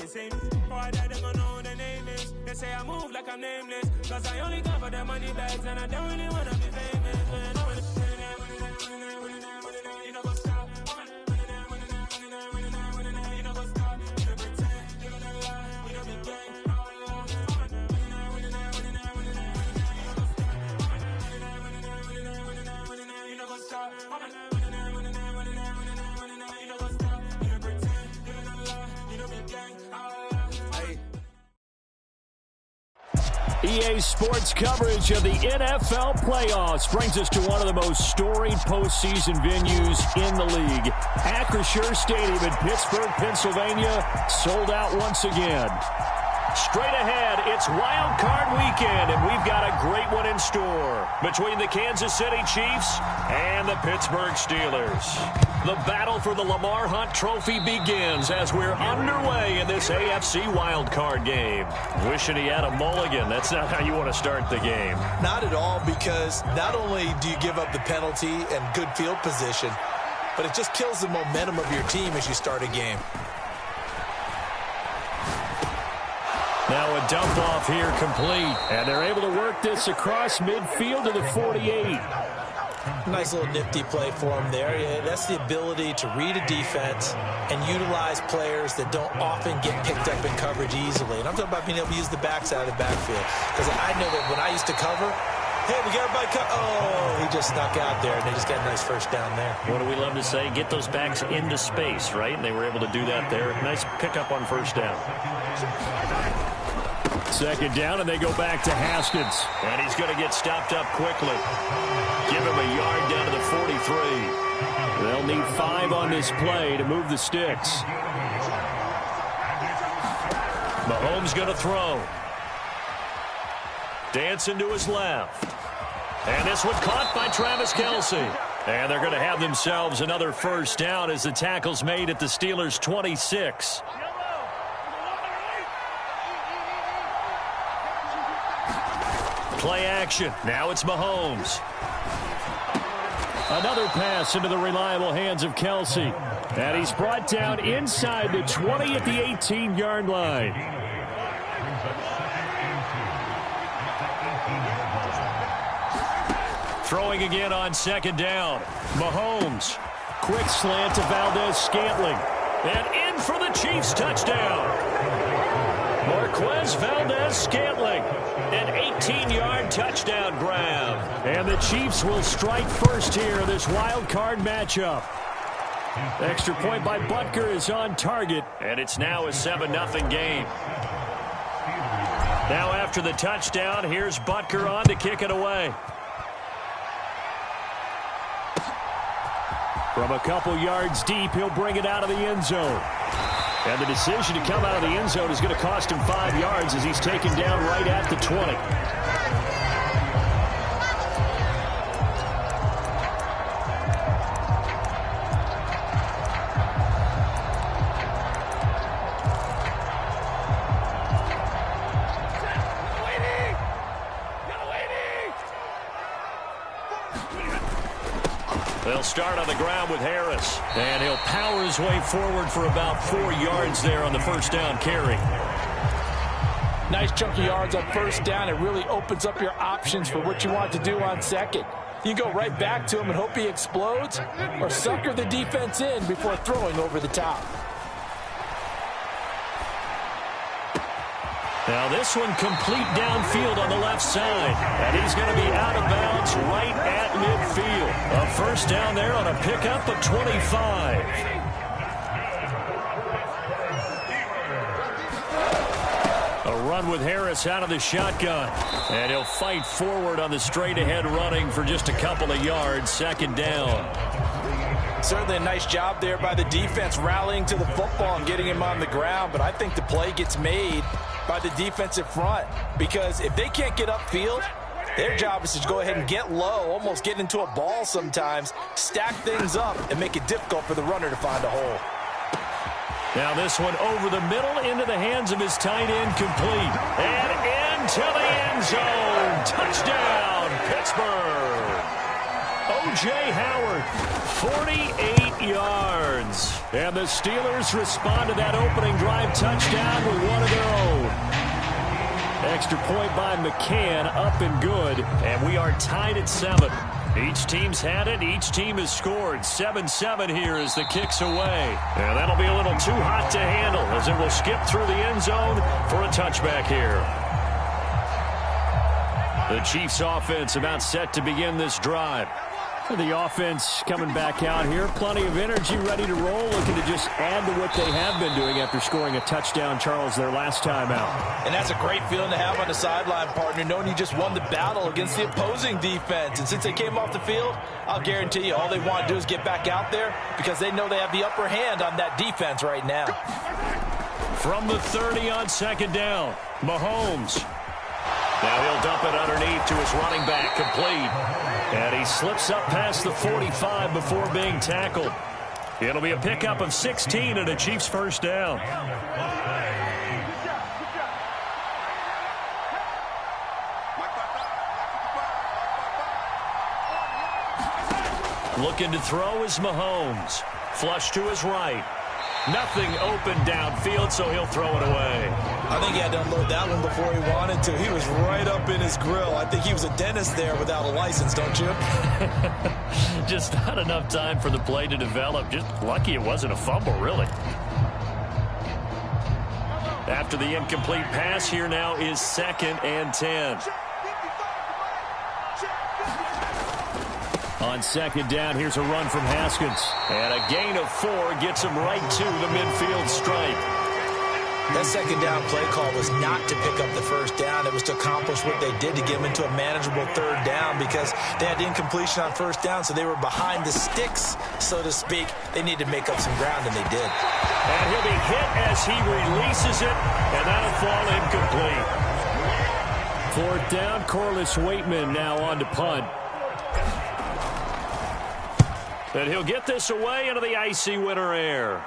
the same. Why that they gonna know who the name is? They say I move like I'm nameless. Cause I only come for the money bags and I don't really wanna be famous. You know go stop. You know go stop. You don't pretend. You don't lie. You don't be gay. You know go stop. EA Sports coverage of the NFL playoffs brings us to one of the most storied postseason venues in the league. Acrisure Stadium in Pittsburgh, Pennsylvania, sold out once again. Straight ahead, it's Wild Card Weekend, and we've got a great one in store between the Kansas City Chiefs and the Pittsburgh Steelers. The battle for the Lamar Hunt Trophy begins as we're underway in this AFC Wild Card game. Wishing he had a mulligan. That's not how you want to start the game. Not at all, because not only do you give up the penalty and good field position, but it just kills the momentum of your team as you start a game. Now a dump off here complete. And they're able to work this across midfield to the 48. Nice little nifty play for him there. Yeah, that's the ability to read a defense and utilize players that don't often get picked up in coverage easily. And I'm talking about being able to use the backside of the backfield. Because I know that when I used to cover, hey, we got everybody cut. Oh, he just snuck out there, and they just got a nice first down there. What do we love to say? Get those backs into space, right? And they were able to do that there. Nice pickup on first down. Second down, and they go back to Haskins. And he's going to get stopped up quickly. Give him a yard down to the 43. They'll need 5 on this play to move the sticks. Mahomes going to throw. Dancing to his left. And this one caught by Travis Kelce. And they're going to have themselves another first down as the tackle's made at the Steelers' 26. Play action. Now it's Mahomes. Another pass into the reliable hands of Kelce. And he's brought down inside the 20 at the 18-yard line. Throwing again on second down. Mahomes. Quick slant to Valdez-Scantling. And in for the Chiefs touchdown. Marquez Valdez-Scantling. An 18-yard touchdown grab. And the Chiefs will strike first here in this wild card matchup. Extra point by Butker is on target. And it's now a 7-0 game. Now after the touchdown, here's Butker on to kick it away. From a couple yards deep, he'll bring it out of the end zone. And the decision to come out of the end zone is going to cost him 5 yards as he's taken down right at the 20. They'll start on the ground with Harris. And he'll power his way forward for about 4 yards there on the first down carry. Nice chunky yards on first down. It really opens up your options for what you want to do on second. You can go right back to him and hope he explodes, or sucker the defense in before throwing over the top. Now this one complete downfield on the left side. And he's going to be out of bounds right at midfield. A first down there on a pickup of 25. A run with Harris out of the shotgun. And he'll fight forward on the straight-ahead running for just a couple of yards. Second down. Certainly a nice job there by the defense rallying to the football and getting him on the ground. But I think the play gets made by the defensive front, because if they can't get upfield, their job is to go ahead and get low, almost get into a ball sometimes, stack things up, and make it difficult for the runner to find a hole. Now this one over the middle into the hands of his tight end, complete. And into the end zone. Touchdown, Pittsburgh. O.J. Howard, 48 yards. And the Steelers respond to that opening drive touchdown with one of their own. Extra point by McCann, up and good. And we are tied at 7. Each team's had it. Each team has scored. 7-7 here as the kick's away. And that'll be a little too hot to handle as it will skip through the end zone for a touchback here. The Chiefs offense about set to begin this drive. The offense coming back out here. Plenty of energy, ready to roll, looking to just add to what they have been doing after scoring a touchdown, Charles, their last time out. And that's a great feeling to have on the sideline, partner, knowing you just won the battle against the opposing defense. And since they came off the field, I'll guarantee you all they want to do is get back out there because they know they have the upper hand on that defense right now. From the 30 on second down, Mahomes. Now he'll dump it underneath to his running back, complete. And he slips up past the 45 before being tackled. It'll be a pickup of 16 and a Chiefs first down. Looking to throw is Mahomes. Flush to his right. Nothing open downfield, so he'll throw it away. I think he had to unload that one before he wanted to. He was right up in his grill. I think he was a dentist there without a license, don't you? Just not enough time for the play to develop. Just lucky it wasn't a fumble, really. After the incomplete pass, here now is 2nd and 10. On second down, here's a run from Haskins. And a gain of 4 gets him right to the midfield stripe. That second down play call was not to pick up the first down. It was to accomplish what they did to get him into a manageable third down because they had incompletion on first down, so they were behind the sticks, so to speak. They needed to make up some ground, and they did. And he'll be hit as he releases it, and that'll fall incomplete. Fourth down, Corliss Waitman now on to punt. And he'll get this away into the icy winter air.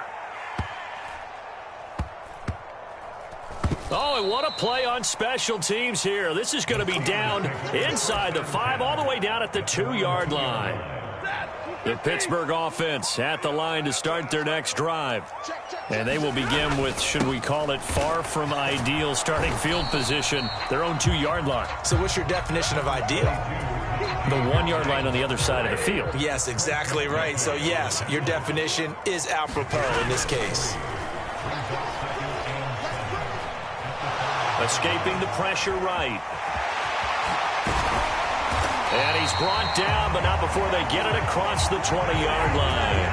Oh, and what a play on special teams here. This is going to be down inside the 5, all the way down at the 2-yard line. The Pittsburgh offense at the line to start their next drive. And they will begin with, should we call it, far from ideal starting field position, their own 2-yard line. So what's your definition of ideal? The 1-yard line on the other side of the field. Yes, exactly right. So, yes, your definition is apropos in this case. Escaping the pressure right. And he's brought down, but not before they get it across the 20-yard line.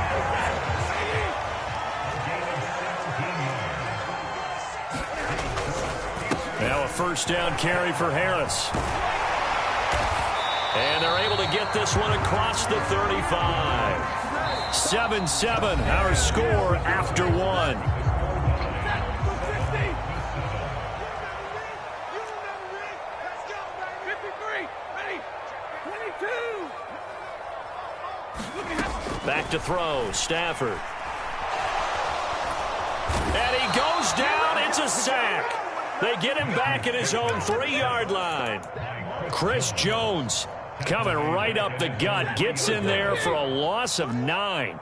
Now a first down carry for Harris. And they're able to get this one across the 35. 7-7, our score after 1. Back to throw, Stafford. And he goes down, it's a sack. They get him back at his own 3-yard line. Chris Jones coming right up the gut, gets in there for a loss of 9.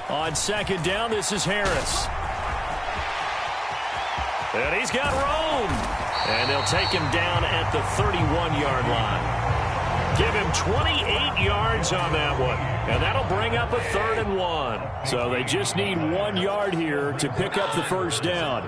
On second down, this is Harris. And he's got room. And they'll take him down at the 31-yard line. Give him 28 yards on that one. And that'll bring up a 3rd and 1. So they just need 1 yard here to pick up the first down.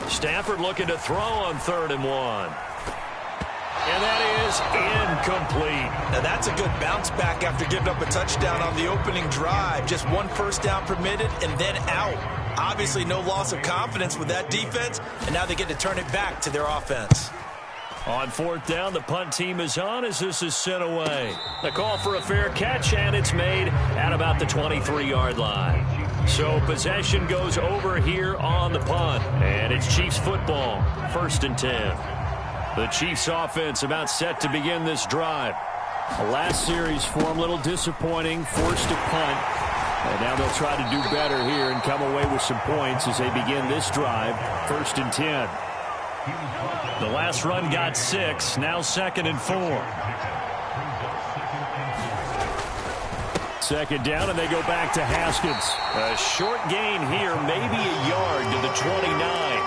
Stafford looking to throw on 3rd and 1. And that is incomplete. Now that's a good bounce back after giving up a touchdown on the opening drive. Just 1 first down permitted and then out. Obviously no loss of confidence with that defense, and now they get to turn it back to their offense. On 4th down, the punt team is on as this is sent away. The call for a fair catch, and it's made at about the 23-yard line. So possession goes over here on the punt, and it's Chiefs football, 1st and 10. The Chiefs offense about set to begin this drive. The last series for them, a little disappointing, forced to punt. And now they'll try to do better here and come away with some points as they begin this drive, 1st and 10. The last run got 6. Now 2nd and 4. 2nd down, and they go back to Haskins. A short gain here, maybe a yard to the 29.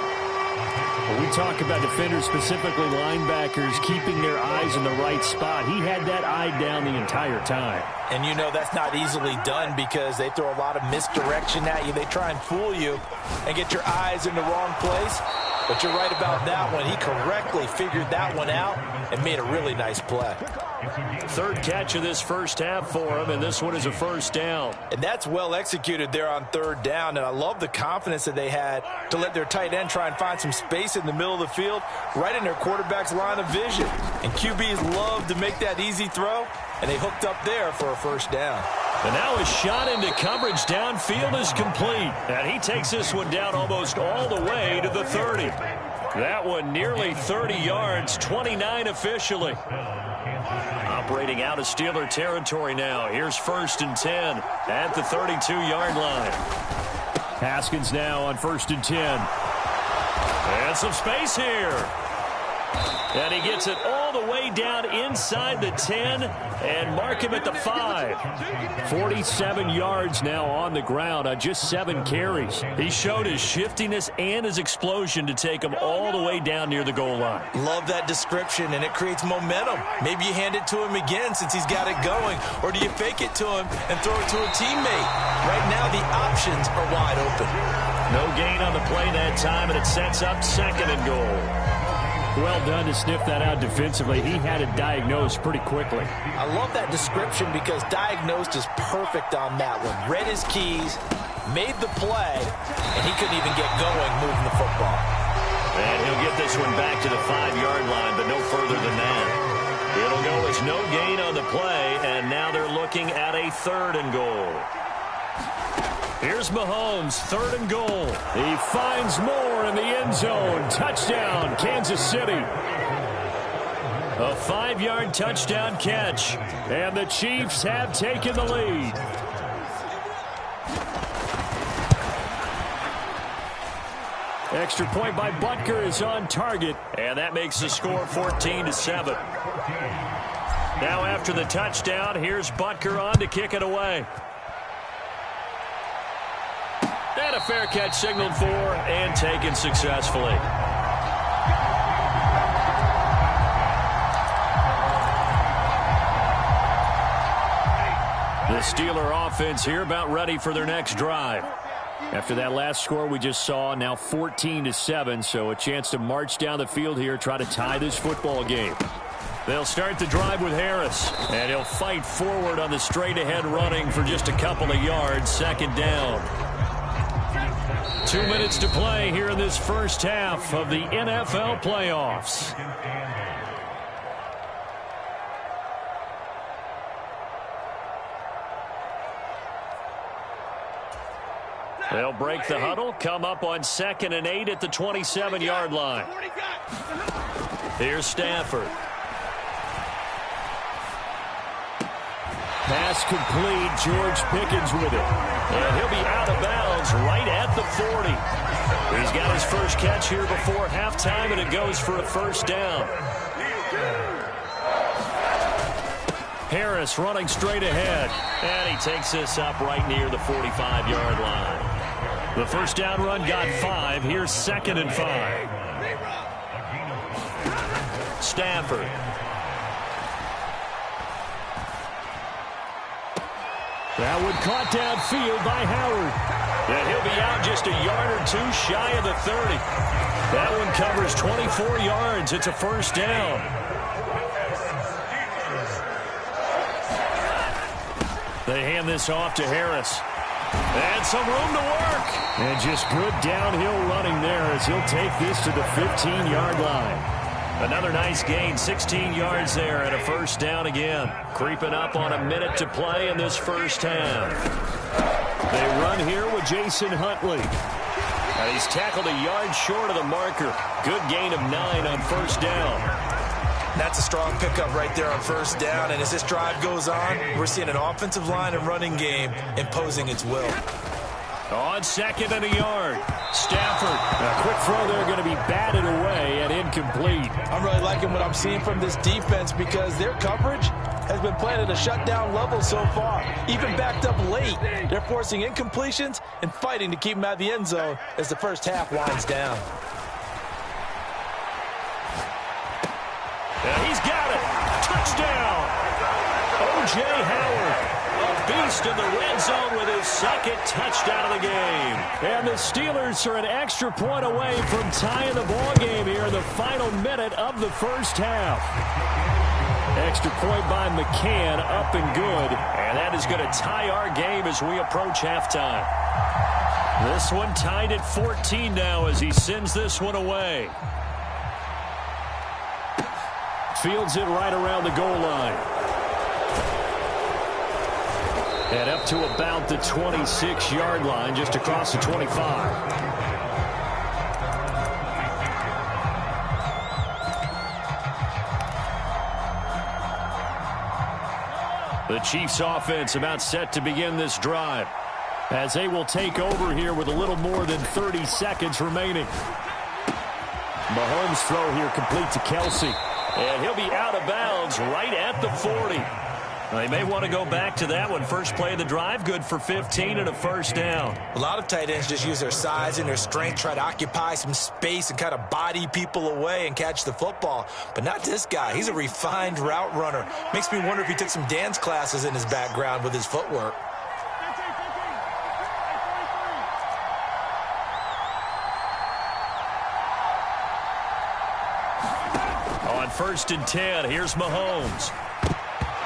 When we talk about defenders, specifically linebackers, keeping their eyes in the right spot, he had that eye down the entire time. And you know that's not easily done because they throw a lot of misdirection at you. They try and fool you and get your eyes in the wrong place. But you're right about that one. He correctly figured that one out and made a really nice play. 3rd catch of this first half for him, and this one is a 1st down. And that's well executed there on 3rd down. And I love the confidence that they had to let their tight end try and find some space in the middle of the field, right in their quarterback's line of vision. And QBs love to make that easy throw, and they hooked up there for a 1st down. And now a shot into coverage downfield is complete. And he takes this one down almost all the way to the 30. That one nearly 30 yards, 29 officially. Operating out of Steeler territory now. Here's 1st and 10 at the 32-yard line. Haskins now on 1st and 10. And some space here. And he gets it all the way down inside the 10 and mark him at the 5. 47 yards now on the ground on just 7 carries. He showed his shiftiness and his explosion to take him all the way down near the goal line. Love that description, and it creates momentum. Maybe you hand it to him again since he's got it going, or do you fake it to him and throw it to a teammate? Right now, the options are wide open. No gain on the play that time, and it sets up 2nd and goal. Well done to sniff that out defensively. He had it diagnosed pretty quickly. I love that description because diagnosed is perfect on that one. Read his keys, made the play, and he couldn't even get going moving the football. And he'll get this one back to the 5-yard line, but no further than that. It'll go as no gain on the play, and now they're looking at a 3rd and goal. Here's Mahomes, 3rd and goal. He finds Moore in the end zone. Touchdown, Kansas City. A 5-yard touchdown catch, and the Chiefs have taken the lead. Extra point by Butker is on target, and that makes the score 14-7. Now after the touchdown, here's Butker on to kick it away. And a fair catch signaled for and taken successfully. The Steeler offense here about ready for their next drive. After that last score we just saw, now 14-7, so a chance to march down the field here, try to tie this football game. They'll start the drive with Harris, and he'll fight forward on the straight-ahead running for just a couple of yards, 2nd down. 2 minutes to play here in this first half of the NFL playoffs. They'll break the huddle, come up on 2nd and 8 at the 27-yard line. Here's Stafford. Pass complete, George Pickens with it. And he'll be out of bounds right at the 40. He's got his first catch here before halftime, and it goes for a 1st down. Harris running straight ahead, and he takes this up right near the 45-yard line. The 1st down run got 5. Here's 2nd and 5. Stafford. That one caught downfield by Howard. And he'll be out just a yard or 2 shy of the 30. That one covers 24 yards. It's a 1st down. They hand this off to Harris. And some room to work. And just good downhill running there as he'll take this to the 15-yard line. Another nice gain, 16 yards there, and a 1st down again. Creeping up on a minute to play in this first half. They run here with Jason Huntley. And he's tackled a yard short of the marker. Good gain of 9 on 1st down. That's a strong pickup right there on 1st down. And as this drive goes on, we're seeing an offensive line and running game imposing its will. On second and a yard. Stafford. A quick throw there going to be batted away and incomplete. I'm really liking what I'm seeing from this defense because their coverage has been playing at a shutdown level so far. Even backed up late, they're forcing incompletions and fighting to keep them out of the end zone as the first half winds down. And he's got it. Touchdown. O.J. Howard. A beast in the red zone with his second touchdown of the game. And the Steelers are an extra point away from tying the ball game here in the final minute of the first half. Extra point by McCann, up and good. And that is going to tie our game as we approach halftime. This one tied at 14 now as he sends this one away. Fields it right around the goal line. And up to about the 26-yard line, just across the 25. The Chiefs offense about set to begin this drive as they will take over here with a little more than 30 seconds remaining. Mahomes' throw here complete to Kelsey. And he'll be out of bounds right at the 40. They may want to go back to that one. First play of the drive, good for 15 and a first down. A lot of tight ends just use their size and their strength, try to occupy some space and kind of body people away and catch the football. But not this guy. He's a refined route runner. Makes me wonder if he took some dance classes in his background with his footwork. On 1st and 10, here's Mahomes.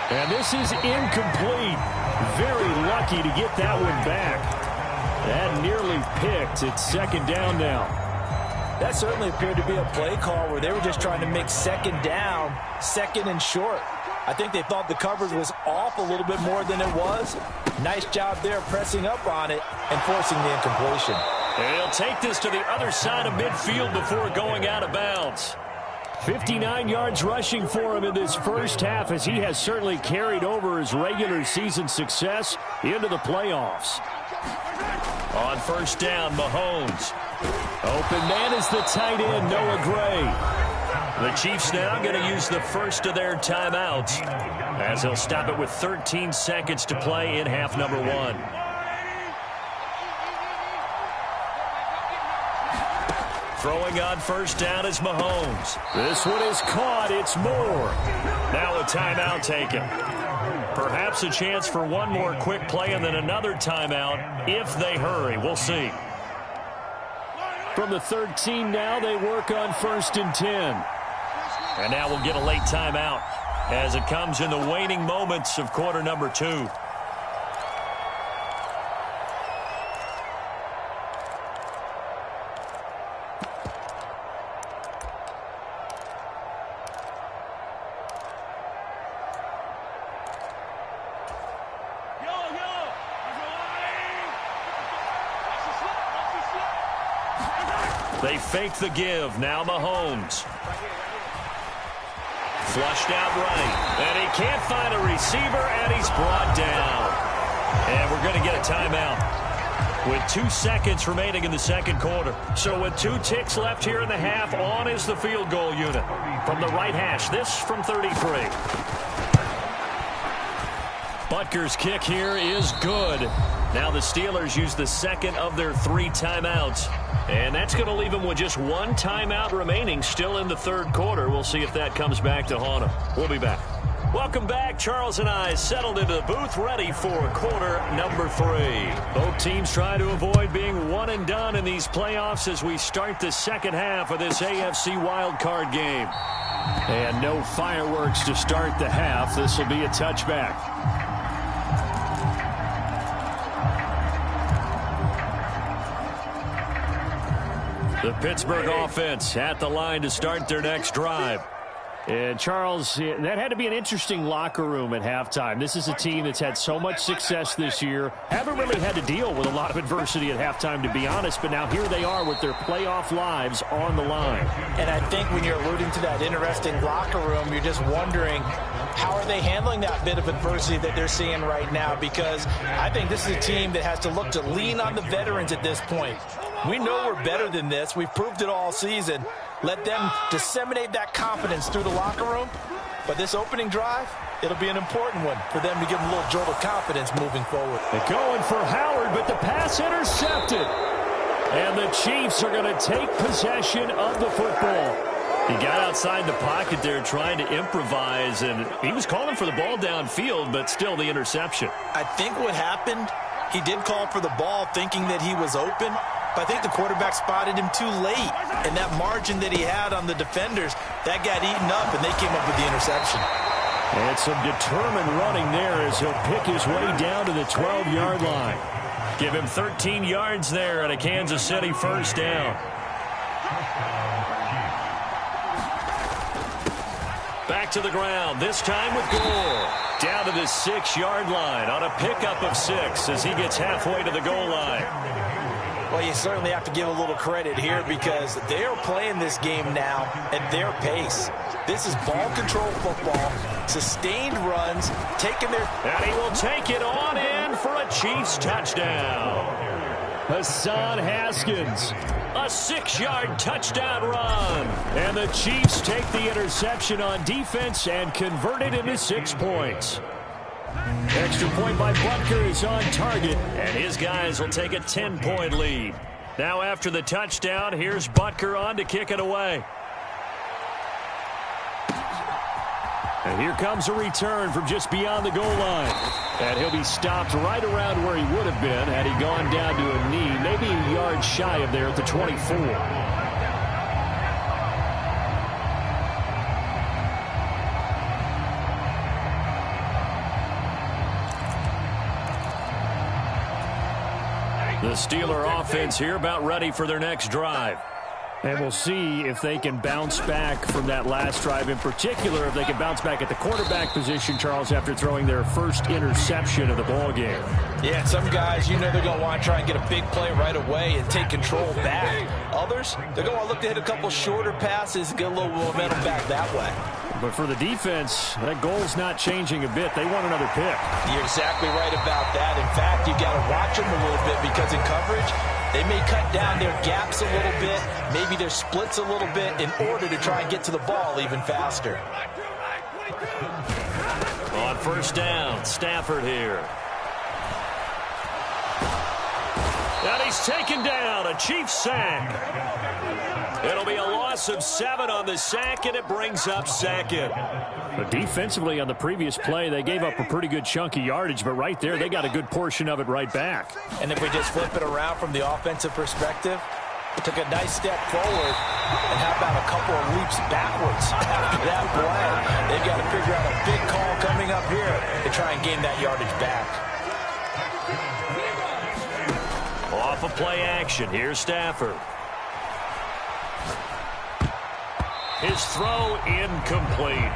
And this is incomplete. Very lucky to get that one back. That nearly picked. It's second down now. That certainly appeared to be a play call where they were just trying to make second down, second and short. I think they thought the coverage was off a little bit more than it was. Nice job there pressing up on it and forcing the incompletion. And he'll take this to the other side of midfield before going out of bounds. 59 yards rushing for him in this first half as he has certainly carried over his regular season success into the playoffs. On 1st down, Mahomes. Open man is the tight end, Noah Gray. The Chiefs now going to use the first of their timeouts as they'll stop it with 13 seconds to play in half number 1. Throwing on 1st down is Mahomes. This one is caught. It's Moore. Now a timeout taken. Perhaps a chance for one more quick play and then another timeout if they hurry. We'll see. From the 13 now, they work on 1st and 10. And now we'll get a late timeout as it comes in the waning moments of quarter number 2. They fake the give. Now Mahomes. Flushed out right. And he can't find a receiver, and he's brought down. And we're going to get a timeout with 2 seconds remaining in the second quarter. So with 2 ticks left here in the half, on is the field goal unit. From the right hash, this from 33. Butker's kick here is good. Now the Steelers use the second of their 3 timeouts. And that's going to leave them with just 1 timeout remaining still in the third quarter. We'll see if that comes back to haunt them. We'll be back. Welcome back. Charles and I settled into the booth ready for quarter number 3. Both teams try to avoid being one and done in these playoffs as we start the second half of this AFC wildcard game. And no fireworks to start the half. This will be a touchback. The Pittsburgh offense at the line to start their next drive. And, Charles, that had to be an interesting locker room at halftime. This is a team that's had so much success this year. Haven't really had to deal with a lot of adversity at halftime, to be honest. But now here they are with their playoff lives on the line. And I think when you're alluding to that interesting locker room, you're just wondering how are they handling that bit of adversity that they're seeing right now? Because I think this is a team that has to look to lean on the veterans at this point. We know we're better than this. We've proved it all season. Let them disseminate that confidence through the locker room. But this opening drive, it'll be an important one for them to give them a little jolt of confidence moving forward. They're going for Howard, but the pass intercepted. And the Chiefs are going to take possession of the football. He got outside the pocket there trying to improvise, and he was calling for the ball downfield, but still the interception. I think what happened, he did call for the ball thinking that he was open, but I think the quarterback spotted him too late. And that margin that he had on the defenders, that got eaten up, and they came up with the interception. And some determined running there as he'll pick his way down to the 12-yard line. Give him 13 yards there and a Kansas City first down. Back to the ground, this time with Gore. Down to the 6-yard line on a pickup of 6 as he gets halfway to the goal line. Well, you certainly have to give a little credit here because they are playing this game now at their pace. This is ball control football, sustained runs, taking their... And he will take it on in for a Chiefs touchdown. Hassan Haskins, a 6-yard touchdown run. And the Chiefs take the interception on defense and convert it into 6 points. Extra point by Butker is on target, and his guys will take a 10-point lead. Now after the touchdown, here's Butker on to kick it away. And here comes a return from just beyond the goal line. And he'll be stopped right around where he would have been had he gone down to a knee, maybe a yard shy of there at the 24. The Steeler offense here about ready for their next drive. And we'll see if they can bounce back from that last drive, in particular if they can bounce back at the quarterback position, Charles, after throwing their first interception of the ballgame. Yeah, some guys, you know they're going to want to try and get a big play right away and take control back. Others, they're going to want to look to hit a couple shorter passes and get a little momentum back that way. But for the defense, that goal's not changing a bit. They want another pick. You're exactly right about that. In fact, you've got to watch them a little bit because in coverage, they may cut down their gaps a little bit, maybe their splits a little bit in order to try and get to the ball even faster. On first down, Stafford here. And he's taken down, a Chiefs sack. It'll be a loss of 7 on the sack, and it brings up second. But defensively on the previous play, they gave up a pretty good chunk of yardage, but right there, they got a good portion of it right back. And if we just flip it around from the offensive perspective, took a nice step forward, and how about a couple of leaps backwards after that play? They've got to figure out a big call coming up here to try and gain that yardage back. Off of play action, here's Stafford. His throw incomplete.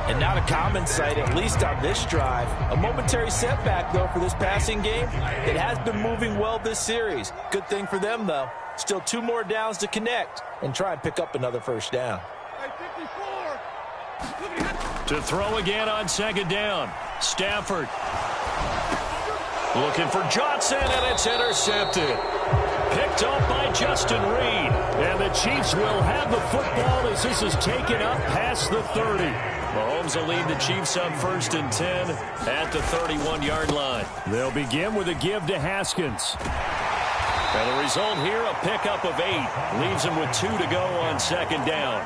And not a common sight, at least on this drive. A momentary setback, though, for this passing game. It has been moving well this series. Good thing for them, though. Still 2 more downs to connect and try and pick up another first down. To throw again on second down. Stafford looking for Johnson, and it's intercepted. Picked up by Justin Reed. And the Chiefs will have the football as this is taken up past the 30. Mahomes will lead the Chiefs up 1st and 10 at the 31-yard line. They'll begin with a give to Haskins. And the result here, a pickup of 8. Leaves him with 2 to go on second down.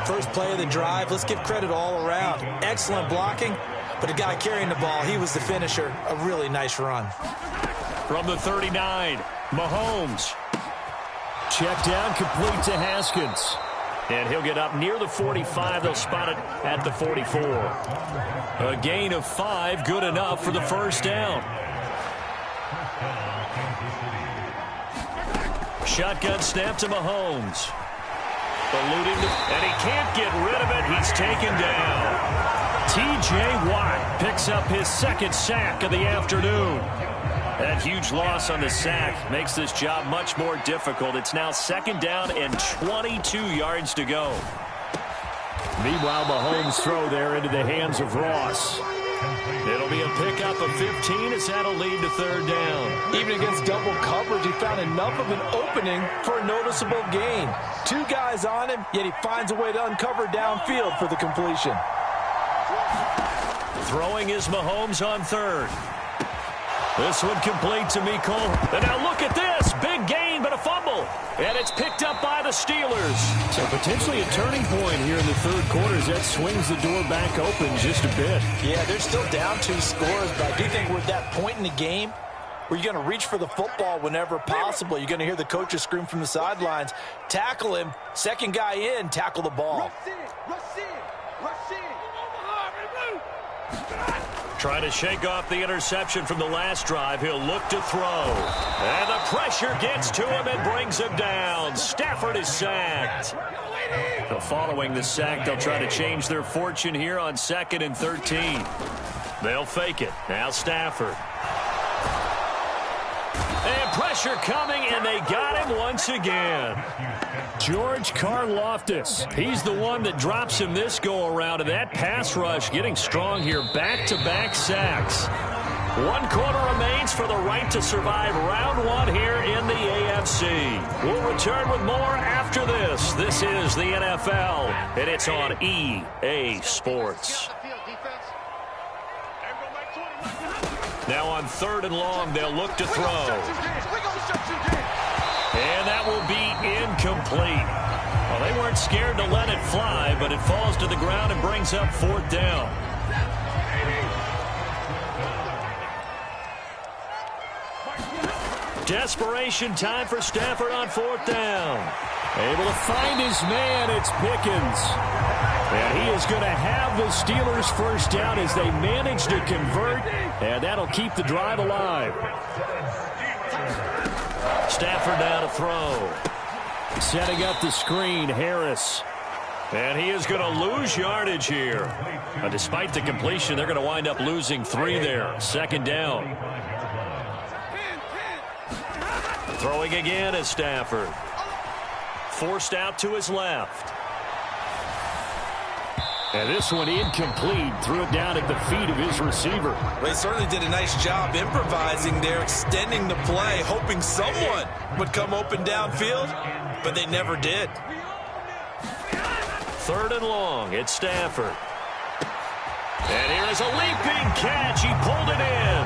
First play of the drive, let's give credit all around. Excellent blocking, but the guy carrying the ball, he was the finisher. A really nice run. From the 39, Mahomes. Check down, complete to Haskins. And he'll get up near the 45. They'll spot it at the 44. A gain of 5, good enough for the first down. Shotgun snap to Mahomes. Eluding, and he can't get rid of it. He's taken down. T.J. Watt picks up his 2nd sack of the afternoon. That huge loss on the sack makes this job much more difficult. It's now 2nd down and 22 yards to go. Meanwhile, Mahomes' throw there into the hands of Ross. It'll be a pickup of 15 as that'll lead to third down. Even against double coverage, he found enough of an opening for a noticeable gain. 2 guys on him, yet he finds a way to uncover downfield for the completion. Throwing is Mahomes on third. This one complete to Mecole. And now look at this. Big gain, but a fumble. And it's picked up by the Steelers. So potentially a turning point here in the third quarter as that swings the door back open just a bit. Yeah, they're still down 2 scores, but I do think we're at that point in the game where you're going to reach for the football whenever possible. You're going to hear the coaches scream from the sidelines. Tackle him. Second guy in, tackle the ball. Trying to shake off the interception from the last drive. He'll look to throw. And the pressure gets to him and brings him down. Stafford is sacked. So following the sack, they'll try to change their fortune here on 2nd and 13. They'll fake it. Now Stafford. And pressure coming, and they got him once again. George Karlaftis. He's the one that drops him this go-around, and that pass rush getting strong here. Back-to-back sacks. 1 quarter remains for the right to survive round 1 here in the AFC. We'll return with more after this. This is the NFL, and it's on EA Sports. Now on 3rd and long, they'll look to throw. And that will be incomplete. Well, they weren't scared to let it fly, but it falls to the ground and brings up 4th down. Desperation time for Stafford on 4th down. Able to find his man, it's Pickens. And he is going to have the Steelers first down as they manage to convert, and that'll keep the drive alive. Stafford now to throw. Setting up the screen, Harris. And he is going to lose yardage here. Despite the completion, they're going to wind up losing 3 there. 2nd down. Throwing again is Stafford. Forced out to his left. And this one incomplete. Threw it down at the feet of his receiver. They certainly did a nice job improvising there, extending the play, hoping someone would come open downfield, but they never did. 3rd and long, it's Stafford. And here is a leaping catch. He pulled it in.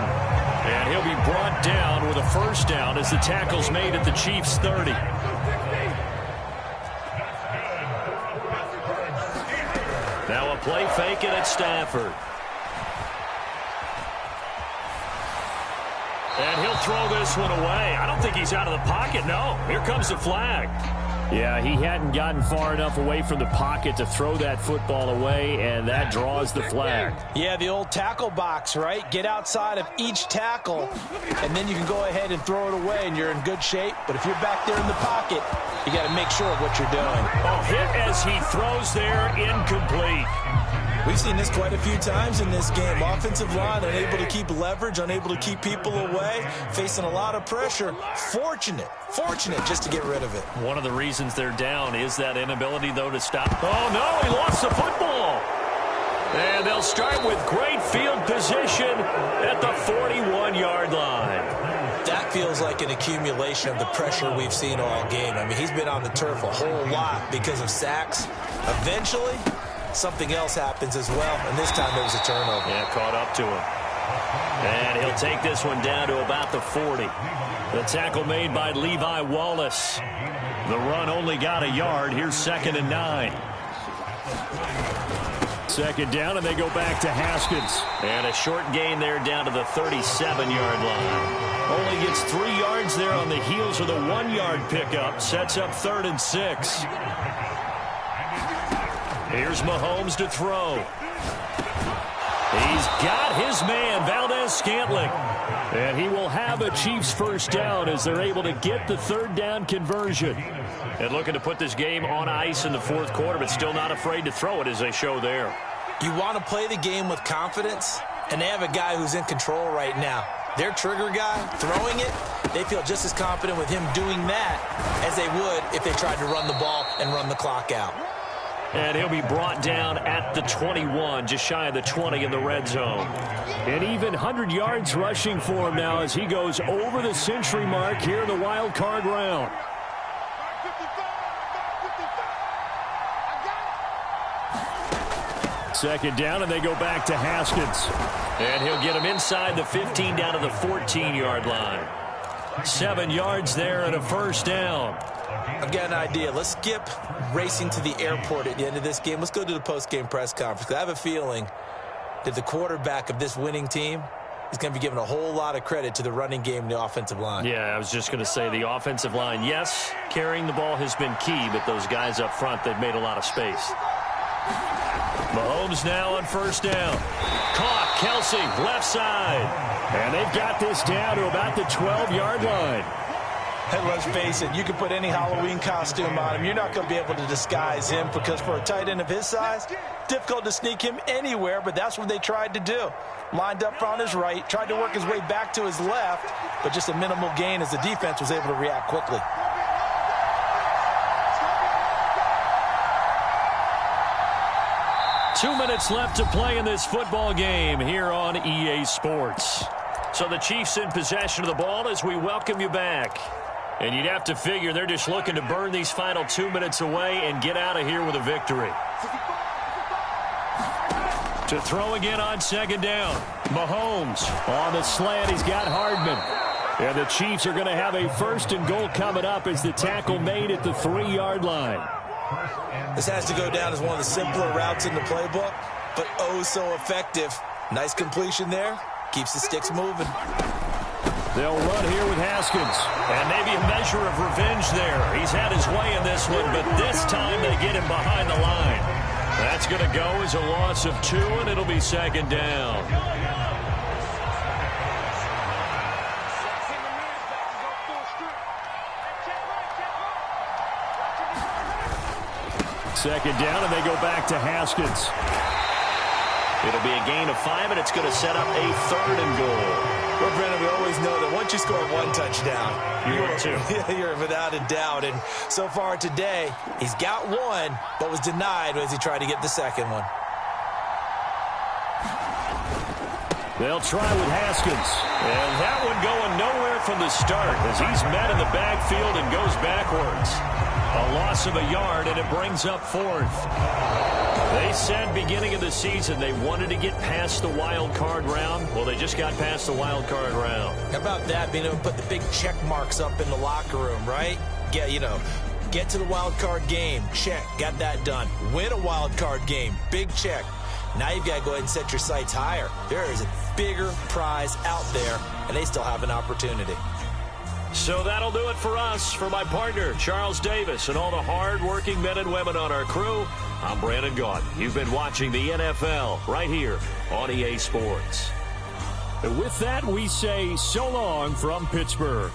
And he'll be brought down with a first down as the tackle's made at the Chiefs' 30. Now a play fake, and it's Stafford. And he'll throw this one away. I don't think he's out of the pocket. No, here comes the flag. Yeah, he hadn't gotten far enough away from the pocket to throw that football away, and that draws the flag. Yeah, the old tackle box, right? Get outside of each tackle, and then you can go ahead and throw it away, and you're in good shape. But if you're back there in the pocket, you got to make sure of what you're doing. Oh, hit as he throws there, incomplete. We've seen this quite a few times in this game. Offensive line unable to keep leverage, unable to keep people away, facing a lot of pressure. Fortunate just to get rid of it. One of the reasons they're down is that inability, though, to stop. Oh, no, he lost the football. And they'll start with great field position at the 41-yard line. That feels like an accumulation of the pressure we've seen all game. I mean, he's been on the turf a whole lot because of sacks. Eventually, something else happens as well, and this time there was a turnover. Yeah, caught up to him. And he'll take this one down to about the 40. The tackle made by Levi Wallace. The run only got a yard. Here's 2nd and 9. 2nd down, and they go back to Haskins. And a short gain there down to the 37-yard line. Only gets 3 yards there on the heels of the 1-yard pickup. Sets up 3rd and 6. Here's Mahomes to throw. He's got his man, Valdez-Scantling. And he will have a Chiefs first down as they're able to get the 3rd down conversion. And looking to put this game on ice in the 4th quarter, but still not afraid to throw it as they show there. You want to play the game with confidence, and they have a guy who's in control right now. Their trigger guy, throwing it, they feel just as confident with him doing that as they would if they tried to run the ball and run the clock out. And he'll be brought down at the 21, just shy of the 20 in the red zone. And even 100 yards rushing for him now as he goes over the century mark here in the wild card round. Second down, and they go back to Haskins. And he'll get him inside the 15 down to the 14-yard line. 7 yards there and a first down. I've got an idea. Let's skip racing to the airport at the end of this game. Let's go to the post-game press conference. I have a feeling that the quarterback of this winning team is going to be given a whole lot of credit to the running game and the offensive line. Yeah, I was just going to say the offensive line, yes, carrying the ball has been key, but those guys up front, they've made a lot of space. Mahomes now on first down. Caught, Kelsey, left side. And they've got this down to about the 12-yard line. And let's face it, you can put any Halloween costume on him. You're not going to be able to disguise him because for a tight end of his size, difficult to sneak him anywhere, but that's what they tried to do. Lined up on his right, tried to work his way back to his left, but just a minimal gain as the defense was able to react quickly. Two minutes left to play in this football game here on EA Sports. So the Chiefs in possession of the ball as we welcome you back. And you'd have to figure they're just looking to burn these final 2 minutes away and get out of here with a victory. To throw again on second down. Mahomes on the slant. He's got Hardman. And the Chiefs are going to have a first and goal coming up as the tackle made at the 3-yard line. This has to go down as one of the simpler routes in the playbook, but oh so effective. Nice completion there. Keeps the sticks moving. They'll run here with Haskins. And maybe a measure of revenge there. He's had his way in this one, but this time they get him behind the line. That's going to go as a loss of 2, and it'll be second down. Second down, and they go back to Haskins. It'll be a gain of 5, and it's going to set up a 3rd and goal. Well, Brennan, we always know that once you score 1 touchdown, you're without a doubt. And so far today, he's got 1, but was denied as he tried to get the second one. They'll try with Haskins. And that one going nowhere from the start as he's met in the backfield and goes backwards. A loss of a yard, and it brings up 4th. They said beginning of the season they wanted to get past the wild card round. Well, they just got past the wild card round. How about that, being able to put the big check marks up in the locker room, right? Get to the wild card game. Check. Got that done. Win a wild card game. Big check. Now you've got to go ahead and set your sights higher. There is a bigger prize out there, and they still have an opportunity. So that'll do it for us. For my partner, Charles Davis, and all the hard-working men and women on our crew, I'm Brandon Gaudin. You've been watching the NFL right here on EA Sports. And with that, we say so long from Pittsburgh.